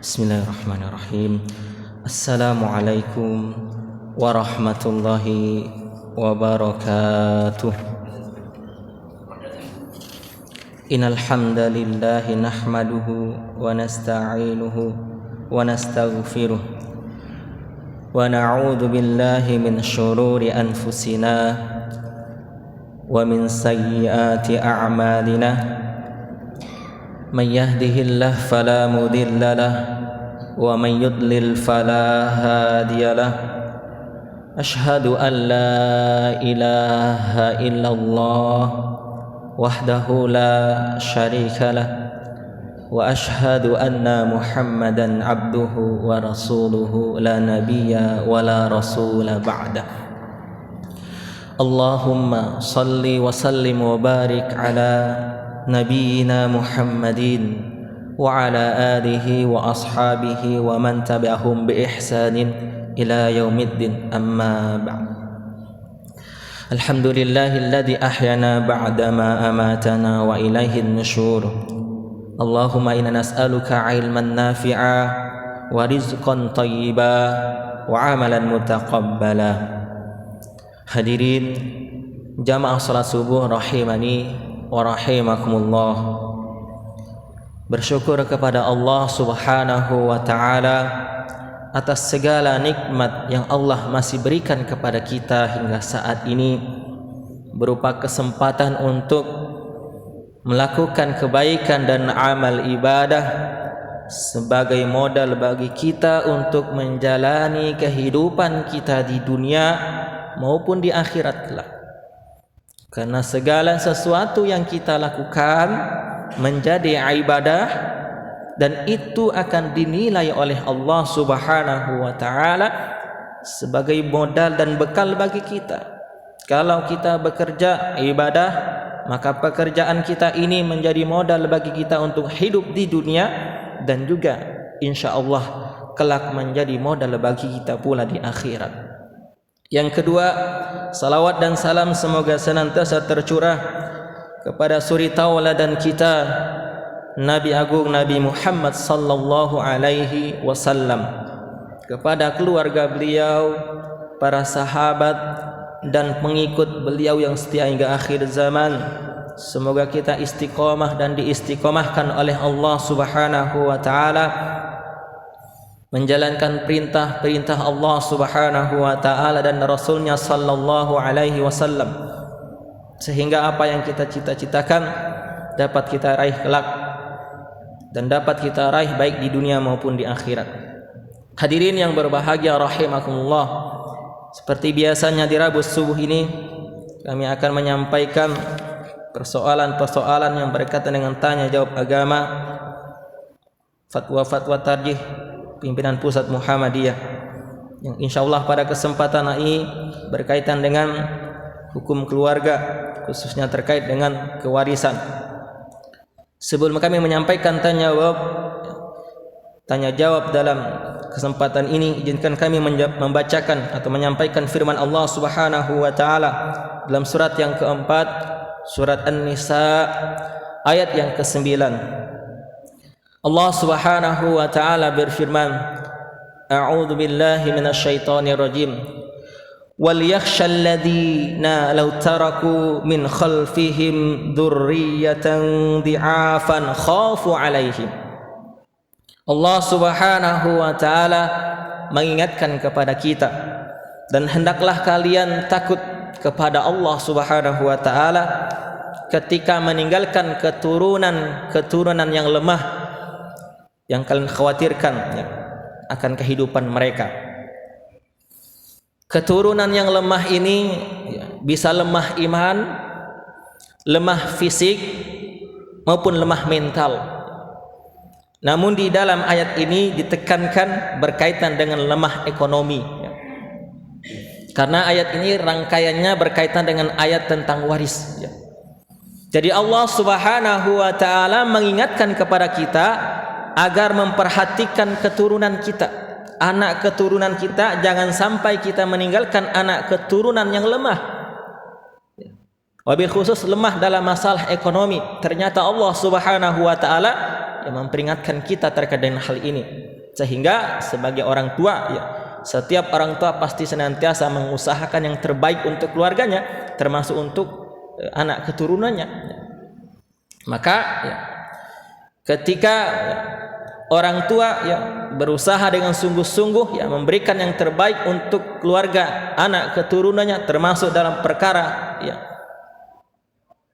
Bismillahirrahmanirrahim. Assalamualaikum warahmatullahi wabarakatuh. Innal hamdalillahi nahmaduhu wa nasta'inuhu wa nastaghfiruh wa na'udzu billahi min syururi anfusina wa min sayyiati a'malina. Man yahdihillahu fala mudilla lahu wa man yudlil fala hadiya lahu. Asyhadu an la ilaha illallah wahdahu la syarika lah wa asyhadu anna Muhammadan abduhu wa rasuluhu la nabiyya wa la rasula ba'da. Allahumma salli wa sallim wa barik ala nabiyyina Muhammadin wa ala alihi wa ashabihi wa man tabi'ahum bi ihsanin ila yaumiddin, amma ba'd. Alhamdulillahilladzi ahyana ba'da ma amatana wa ilaihin nusyur. Allahumma inna nas'aluka ilman nafi'a wa rizqan thayyiba wa amalan mutaqabbala. Hadirin jamaah salat subuh rahimani wa rahimakumullah. Bersyukur kepada Allah Subhanahu wa taala atas segala nikmat yang Allah masih berikan kepada kita hingga saat ini, berupa kesempatan untuk melakukan kebaikan dan amal ibadah sebagai modal bagi kita untuk menjalani kehidupan kita di dunia maupun di akhirat kelak. Karena segala sesuatu yang kita lakukan menjadi ibadah dan itu akan dinilai oleh Allah Subhanahu wa taala sebagai modal dan bekal bagi kita. Kalau kita bekerja ibadah, maka pekerjaan kita ini menjadi modal bagi kita untuk hidup di dunia dan juga insyaallah kelak menjadi modal bagi kita pula di akhirat. Yang kedua, salawat dan salam semoga senantiasa tercurah kepada suri tauladan kita, Nabi Agung Nabi Muhammad sallallahu alaihi wasallam, kepada keluarga beliau, para sahabat dan pengikut beliau yang setia hingga akhir zaman. Semoga kita istiqomah dan diistiqomahkan oleh Allah Subhanahu wa taala menjalankan perintah-perintah Allah Subhanahu wa taala dan Rasulnya sallallahu alaihi wasallam, sehingga apa yang kita cita-citakan dapat kita raih kelak dan dapat kita raih baik di dunia maupun di akhirat. Hadirin yang berbahagia rahimakumullah, seperti biasanya di Rabu subuh ini kami akan menyampaikan persoalan-persoalan yang berkaitan dengan tanya jawab agama, fatwa-fatwa tarjih pimpinan pusat Muhammadiyah, yang insyaallah pada kesempatan ini berkaitan dengan hukum keluarga, khususnya terkait dengan kewarisan. Sebelum kami menyampaikan tanya jawab dalam kesempatan ini, izinkan kami membacakan atau menyampaikan firman Allah Subhanahu wa taala dalam surat yang keempat, surat An-Nisa ayat yang ke-9. Allah Subhanahu wa taala berfirman, A'udzu billahi minasyaitonir rajim. Wal yakhshal ladzina law taraku min khalfihim dzurriyyatan dhi'afan khafu 'alaihim. Allah Subhanahu wa taala mengingatkan kepada kita, dan hendaklah kalian takut kepada Allah Subhanahu wa taala ketika meninggalkan keturunan yang lemah, yang kalian khawatirkan akan kehidupan mereka. Keturunan yang lemah ini bisa lemah iman, lemah fisik maupun lemah mental. Namun di dalam ayat ini ditekankan berkaitan dengan lemah ekonomi, karena ayat ini rangkaiannya berkaitan dengan ayat tentang waris. Jadi Allah Subhanahu wa taala mengingatkan kepada kita agar memperhatikan keturunan kita, anak keturunan kita. Jangan sampai kita meninggalkan anak keturunan yang lemah, wabil khusus lemah dalam masalah ekonomi. Ternyata Allah Subhanahu wa taala yang memperingatkan kita terkait dengan hal ini. Sehingga sebagai orang tua, ya, setiap orang tua pasti senantiasa mengusahakan yang terbaik untuk keluarganya, termasuk untuk anak keturunannya. Maka ya, ketika ya, orang tua ya berusaha dengan sungguh-sungguh ya memberikan yang terbaik untuk keluarga, anak keturunannya, termasuk dalam perkara ya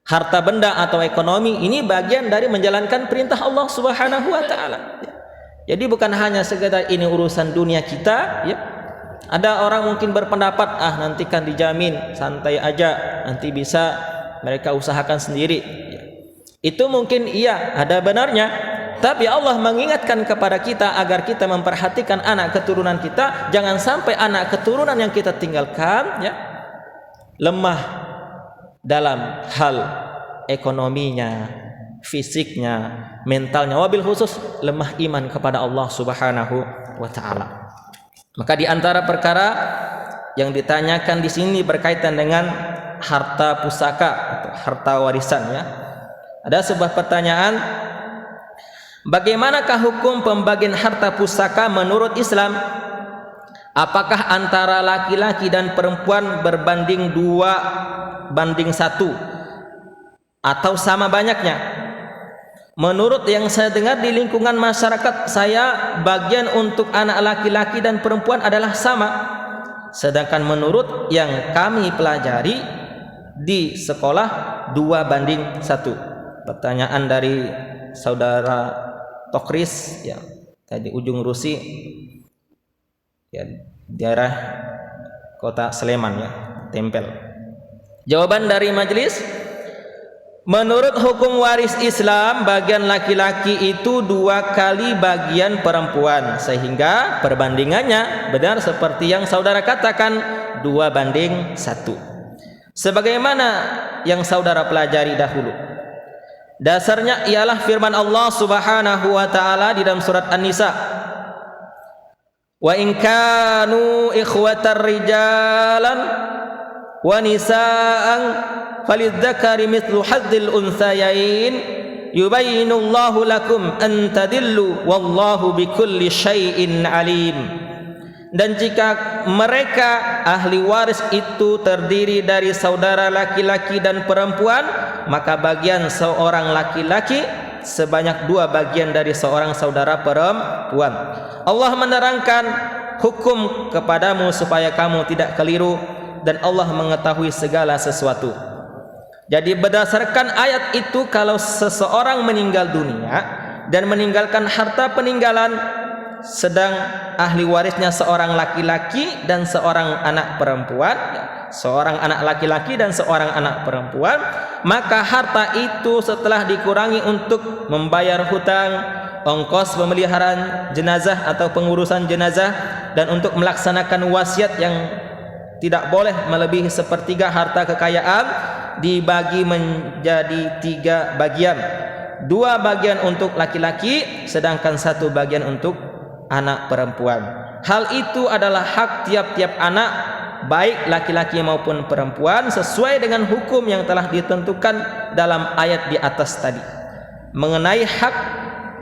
harta benda atau ekonomi, ini bagian dari menjalankan perintah Allah Subhanahu wa taala. Jadi bukan hanya sekedar ini urusan dunia kita, ya. Ada orang mungkin berpendapat, nanti kan dijamin, santai aja, nanti bisa mereka usahakan sendiri. Ya. Itu mungkin iya, ada benarnya. Tapi Allah mengingatkan kepada kita agar kita memperhatikan anak keturunan kita, jangan sampai anak keturunan yang kita tinggalkan ya lemah dalam hal ekonominya, fisiknya, mentalnya, wabil khusus lemah iman kepada Allah Subhanahu wa taala. Maka di antara perkara yang ditanyakan di sini berkaitan dengan harta pusaka atau harta warisan ya. Ada sebuah pertanyaan, bagaimanakah hukum pembagian harta pusaka menurut Islam? Apakah antara laki-laki dan perempuan berbanding 2:1 atau sama banyaknya? Menurut yang saya dengar di lingkungan masyarakat saya, bagian untuk anak laki-laki dan perempuan adalah sama. Sedangkan menurut yang kami pelajari di sekolah 2:1. Pertanyaan dari saudara Tokris ya, tadi ujung Rusi ya, daerah kota Sleman ya, Tempel. Jawaban dari majelis, menurut hukum waris Islam, bagian laki-laki itu 2 kali bagian perempuan, sehingga perbandingannya benar seperti yang saudara katakan 2:1. Sebagaimana yang saudara pelajari dahulu. Dasarnya ialah firman Allah Subhanahu wa taala di dalam surat An-Nisa. Wa in kanu ikhwatar rijalan wa nisaan falidzakari mithlu hadzil unthayain yubayyinullahu lakum an tadillu wallahu bikulli syai'in alim. Dan jika mereka ahli waris itu terdiri dari saudara laki-laki dan perempuan, maka bagian seorang laki-laki sebanyak 2 bagian dari seorang saudara perempuan. Allah menerangkan hukum kepadamu supaya kamu tidak keliru, dan Allah mengetahui segala sesuatu. Jadi berdasarkan ayat itu, kalau seseorang meninggal dunia dan meninggalkan harta peninggalan, sedang ahli warisnya seorang laki-laki dan seorang anak perempuan, seorang anak laki-laki dan seorang anak perempuan, maka harta itu setelah dikurangi untuk membayar hutang, ongkos pemeliharaan jenazah atau pengurusan jenazah, dan untuk melaksanakan wasiat yang tidak boleh melebihi 1/3 harta kekayaan, dibagi menjadi 3 bagian. 2 bagian untuk laki-laki, sedangkan 1 bagian untuk anak perempuan. Hal itu adalah hak tiap-tiap anak, baik laki-laki maupun perempuan, sesuai dengan hukum yang telah ditentukan dalam ayat di atas tadi. Mengenai hak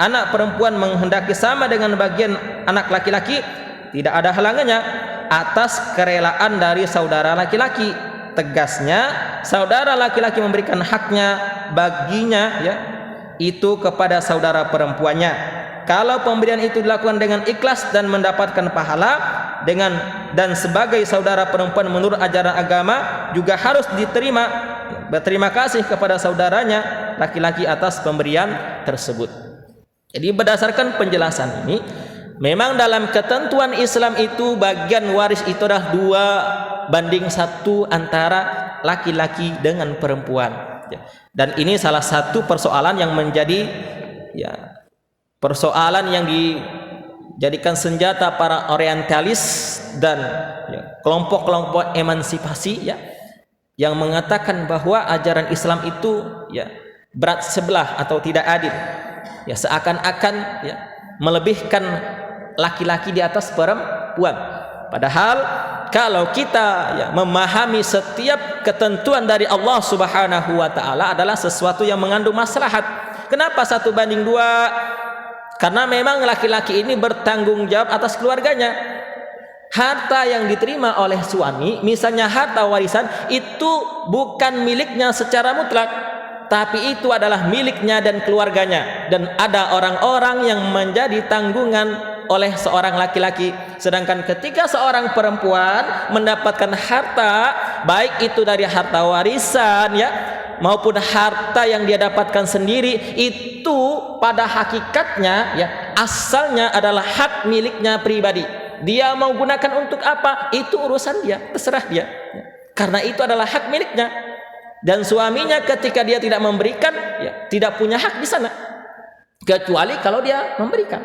anak perempuan menghendaki sama dengan bagian anak laki-laki, tidak ada halangannya atas kerelaan dari saudara laki-laki. Tegasnya, saudara laki-laki memberikan haknya baginya ya itu kepada saudara perempuannya. Kalau pemberian itu dilakukan dengan ikhlas dan mendapatkan pahala, dan sebagai saudara perempuan menurut ajaran agama juga harus diterima, berterima kasih kepada saudaranya laki-laki atas pemberian tersebut. Jadi berdasarkan penjelasan ini, memang dalam ketentuan Islam itu bagian waris itu adalah 2:1 antara laki-laki dengan perempuan. Dan ini salah satu persoalan yang menjadi ya persoalan yang dijadikan senjata para orientalis dan kelompok-kelompok emansipasi ya, yang mengatakan bahwa ajaran Islam itu ya berat sebelah atau tidak adil, ya seakan-akan ya melebihkan laki-laki di atas perempuan. Padahal kalau kita ya memahami setiap ketentuan dari Allah Subhanahu wa taala adalah sesuatu yang mengandung maslahat. Kenapa 1:2? Karena memang laki-laki ini bertanggung jawab atas keluarganya. Harta yang diterima oleh suami, misalnya harta warisan, itu bukan miliknya secara mutlak, tapi itu adalah miliknya dan keluarganya. Dan ada orang-orang yang menjadi tanggungan oleh seorang laki-laki. Sedangkan ketika seorang perempuan mendapatkan harta, baik itu dari harta warisan ya, maupun harta yang dia dapatkan sendiri, itu pada hakikatnya ya, asalnya adalah hak miliknya pribadi. Dia mau gunakan untuk apa, itu urusan dia, terserah dia, karena itu adalah hak miliknya. Dan suaminya ketika dia tidak memberikan ya, tidak punya hak di sana, kecuali kalau dia memberikan,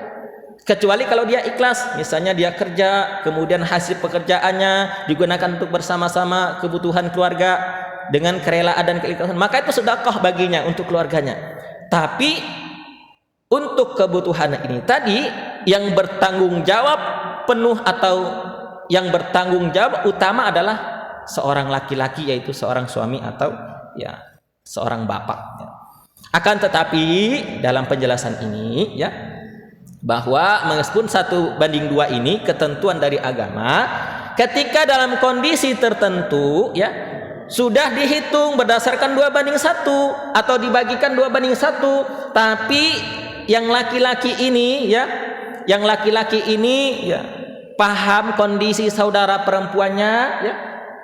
kecuali kalau dia ikhlas. Misalnya dia kerja, kemudian hasil pekerjaannya digunakan untuk bersama-sama kebutuhan keluarga dengan kerelaan dan keikhlasan, maka itu sedekah baginya untuk keluarganya. Tapi untuk kebutuhan ini tadi, yang bertanggung jawab penuh atau yang bertanggung jawab utama adalah seorang laki-laki, yaitu seorang suami atau ya seorang bapak. Akan tetapi dalam penjelasan ini ya, bahwa meskipun 1:2 ini ketentuan dari agama, ketika dalam kondisi tertentu ya sudah dihitung berdasarkan 2:1 atau dibagikan 2:1, tapi yang laki-laki ini ya paham kondisi saudara perempuannya ya,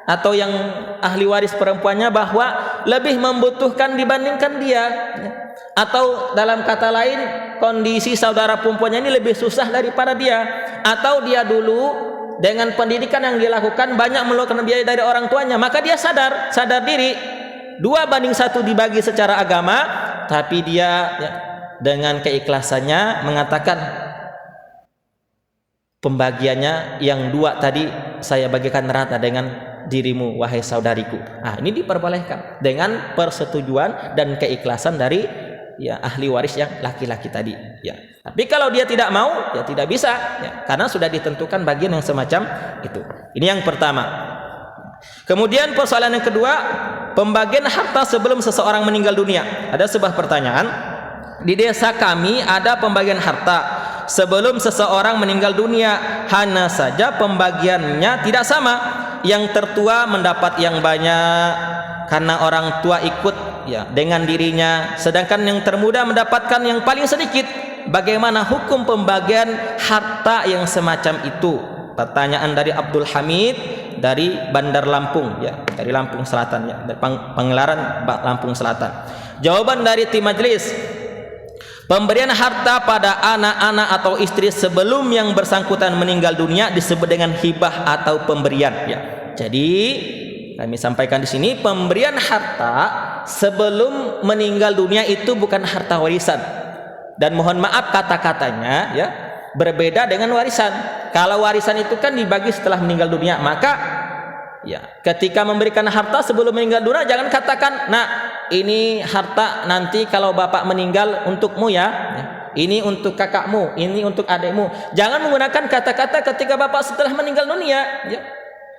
atau yang ahli waris perempuannya bahwa lebih membutuhkan dibandingkan dia ya. Atau dalam kata lain, kondisi saudara perempuannya ini lebih susah daripada dia, atau dia dulu dengan pendidikan yang dilakukan banyak mengeluarkan biaya dari orang tuanya, maka dia sadar diri, 2:1 dibagi secara agama, tapi dia ya, dengan keikhlasannya mengatakan pembagiannya yang 2 tadi saya bagikan rata dengan dirimu wahai saudariku. Nah, ini diperbolehkan dengan persetujuan dan keikhlasan dari ya ahli waris yang laki-laki tadi ya. Tapi kalau dia tidak mau ya tidak bisa ya, karena sudah ditentukan bagian yang semacam itu. Ini yang pertama. Kemudian persoalan yang kedua, pembagian harta sebelum seseorang meninggal dunia. Ada sebuah pertanyaan, di desa kami ada pembagian harta sebelum seseorang meninggal dunia, hanya saja pembagiannya tidak sama. Yang tertua mendapat yang banyak karena orang tua ikut ya dengan dirinya, sedangkan yang termuda mendapatkan yang paling sedikit. Bagaimana hukum pembagian harta yang semacam itu? Pertanyaan dari Abdul Hamid dari Bandar Lampung ya, dari Lampung Selatan ya, dari Pangelaran Lampung Selatan. Jawaban dari tim majelis, pemberian harta pada anak-anak atau istri sebelum yang bersangkutan meninggal dunia disebut dengan hibah atau pemberian ya. Jadi kami sampaikan di sini, pemberian harta sebelum meninggal dunia itu bukan harta warisan. Dan mohon maaf kata-katanya ya berbeda dengan warisan. Kalau warisan itu kan dibagi setelah meninggal dunia, maka ya ketika memberikan harta sebelum meninggal dunia jangan katakan, "Nah, ini harta nanti kalau bapak meninggal untukmu ya. Ini untuk kakakmu, ini untuk adikmu." Jangan menggunakan kata-kata ketika bapak setelah meninggal dunia ya.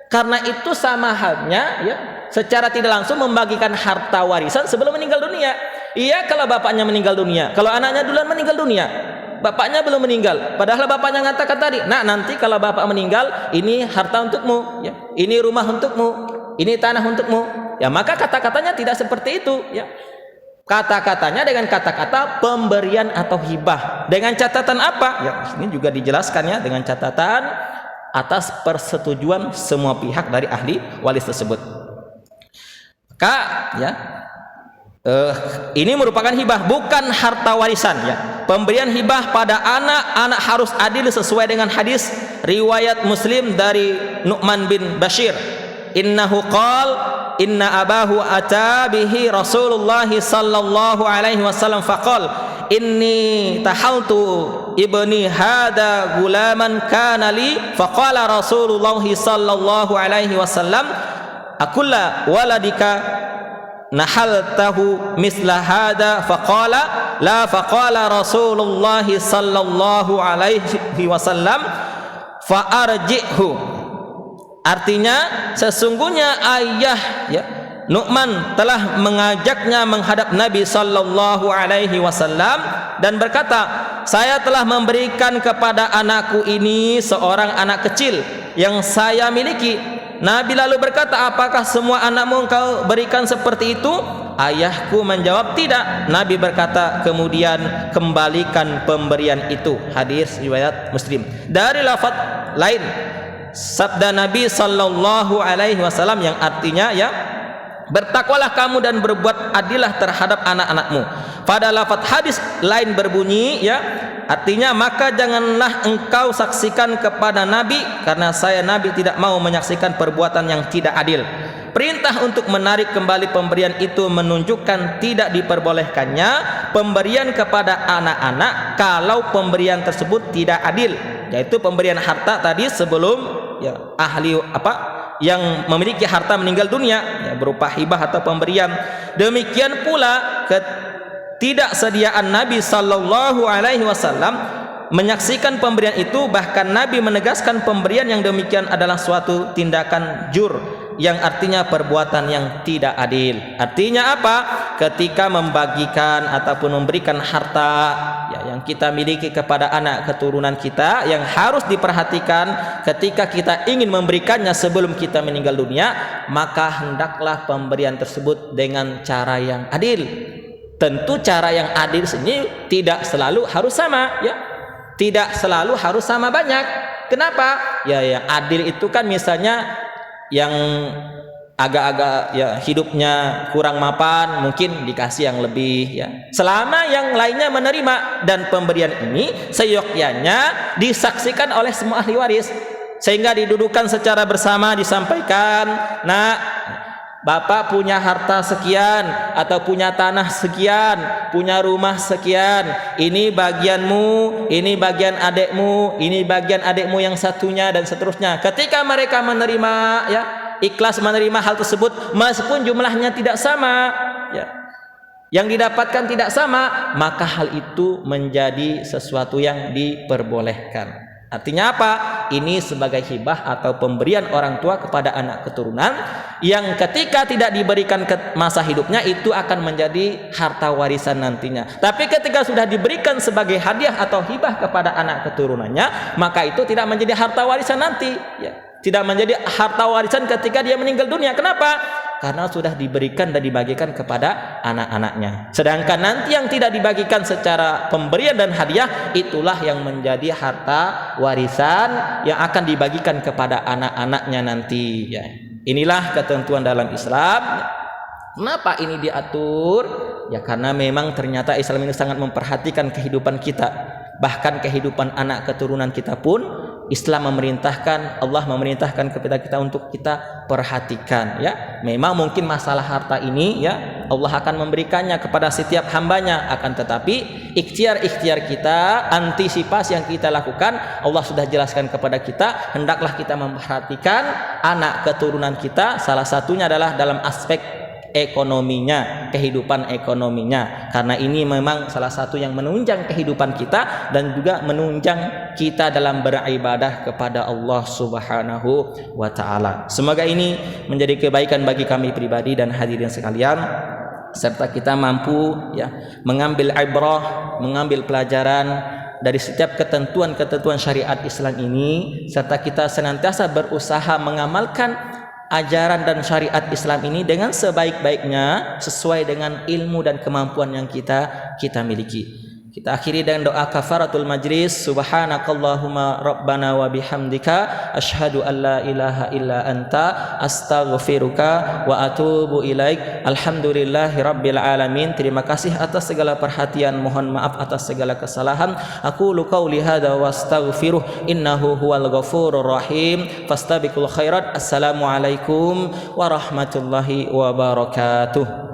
Karena itu sama halnya ya, secara tidak langsung membagikan harta warisan sebelum meninggal dunia. Iya kalau bapaknya meninggal dunia, kalau anaknya duluan meninggal dunia, bapaknya belum meninggal, padahal bapaknya mengatakan tadi, "Nah, nanti kalau bapak meninggal, ini harta untukmu ya, ini rumah untukmu, ini tanah untukmu." Ya, maka kata-katanya tidak seperti itu ya. Kata-katanya dengan kata-kata pemberian atau hibah. Dengan catatan apa? Ya, ini juga dijelaskan ya, dengan catatan atas persetujuan semua pihak dari ahli waris tersebut. Maka ya ini merupakan hibah, bukan harta warisan ya. Pemberian hibah pada anak-anak harus adil sesuai dengan hadis riwayat Muslim dari Nu'man bin Bashir. Innahu qala inna abahu ata bihi Rasulullah sallallahu alaihi wasallam faqal inni tahaltu ibni hada gulaman kana li faqala Rasulullah sallallahu alaihi wasallam akulla waladika nahaltahu misla hada faqala la faqala Rasulullah sallallahu alaihi wasallam fa arji'hu. Artinya sesungguhnya ayah ya Nu'man telah mengajaknya menghadap Nabi sallallahu alaihi wasallam dan berkata, "Saya telah memberikan kepada anakku ini seorang anak kecil yang saya miliki." Nabi lalu berkata, "Apakah semua anakmu engkau berikan seperti itu?" Ayahku menjawab, "Tidak." Nabi berkata, "Kemudian kembalikan pemberian itu." Hadis riwayat Muslim. Dari lafaz lain, sabda Nabi sallallahu alaihi wasallam yang artinya bertakwalah kamu dan berbuat adillah terhadap anak-anakmu. Pada lafaz hadis lain berbunyi artinya, maka janganlah engkau saksikan kepada Nabi, karena saya Nabi tidak mau menyaksikan perbuatan yang tidak adil. Perintah untuk menarik kembali pemberian itu menunjukkan tidak diperbolehkannya pemberian kepada anak-anak kalau pemberian tersebut tidak adil, yaitu pemberian harta tadi sebelum ahli yang memiliki harta meninggal dunia berupa hibah atau pemberian. Demikian pula ketidaksediaan Nabi sallallahu alaihi wasallam menyaksikan pemberian itu. Bahkan Nabi menegaskan pemberian yang demikian adalah suatu tindakan jur, yang artinya perbuatan yang tidak adil. Artinya apa? Ketika membagikan ataupun memberikan harta yang kita miliki kepada anak keturunan kita, yang harus diperhatikan ketika kita ingin memberikannya sebelum kita meninggal dunia, maka hendaklah pemberian tersebut dengan cara yang adil. Tentu cara yang adil ini tidak selalu harus sama, tidak selalu harus sama banyak. Kenapa? Yang adil itu kan misalnya yang agak-agak hidupnya kurang mapan, mungkin dikasih yang lebih selama yang lainnya menerima, dan pemberian ini seyogyanya disaksikan oleh semua ahli waris, sehingga didudukan secara bersama, disampaikan, "Nah, Bapak punya harta sekian atau punya tanah sekian, punya rumah sekian, ini bagianmu, ini bagian adekmu, ini bagian adekmu yang satunya," dan seterusnya. Ketika mereka menerima ikhlas menerima hal tersebut, meskipun jumlahnya tidak sama, yang didapatkan tidak sama, maka hal itu menjadi sesuatu yang diperbolehkan. Artinya apa? Ini sebagai hibah atau pemberian orang tua kepada anak keturunan, yang ketika tidak diberikan ke masa hidupnya itu akan menjadi harta warisan nantinya. Tapi ketika sudah diberikan sebagai hadiah atau hibah kepada anak keturunannya, maka itu tidak menjadi harta warisan nanti, tidak menjadi harta warisan ketika dia meninggal dunia. Kenapa? Karena sudah diberikan dan dibagikan kepada anak-anaknya. Sedangkan nanti yang tidak dibagikan secara pemberian dan hadiah, itulah yang menjadi harta warisan yang akan dibagikan kepada anak-anaknya nanti. Inilah ketentuan dalam Islam. Kenapa ini diatur? Karena memang ternyata Islam ini sangat memperhatikan kehidupan kita. Bahkan kehidupan anak keturunan kita pun Islam memerintahkan, Allah memerintahkan kepada kita untuk kita perhatikan. Memang mungkin masalah harta ini Allah akan memberikannya kepada setiap hambanya, akan tetapi ikhtiar kita, antisipasi yang kita lakukan, Allah sudah jelaskan kepada kita, hendaklah kita memperhatikan anak keturunan kita. Salah satunya adalah dalam aspek ekonominya, kehidupan ekonominya, karena ini memang salah satu yang menunjang kehidupan kita dan juga menunjang kita dalam beribadah kepada Allah Subhanahu wa taala. Semoga ini menjadi kebaikan bagi kami pribadi dan hadirin sekalian, serta kita mampu mengambil ibrah, mengambil pelajaran dari setiap ketentuan-ketentuan syariat Islam ini, serta kita senantiasa berusaha mengamalkan ajaran dan syariat Islam ini dengan sebaik-baiknya sesuai dengan ilmu dan kemampuan yang kita miliki. Kita akhiri dengan doa kafaratul majlis. Subhanakallahumma rabbana wa bihamdika asyhadu an la ilaha illa anta astaghfiruka wa atubu ilaik. Alhamdulillahi rabbil alamin. Terima kasih atas segala perhatian, mohon maaf atas segala kesalahan. Aqulu qauli hadza wa astaghfiruh innahu huwal ghafurur rahim. Fastabiqul khairat. Assalamualaikum warahmatullahi wabarakatuh.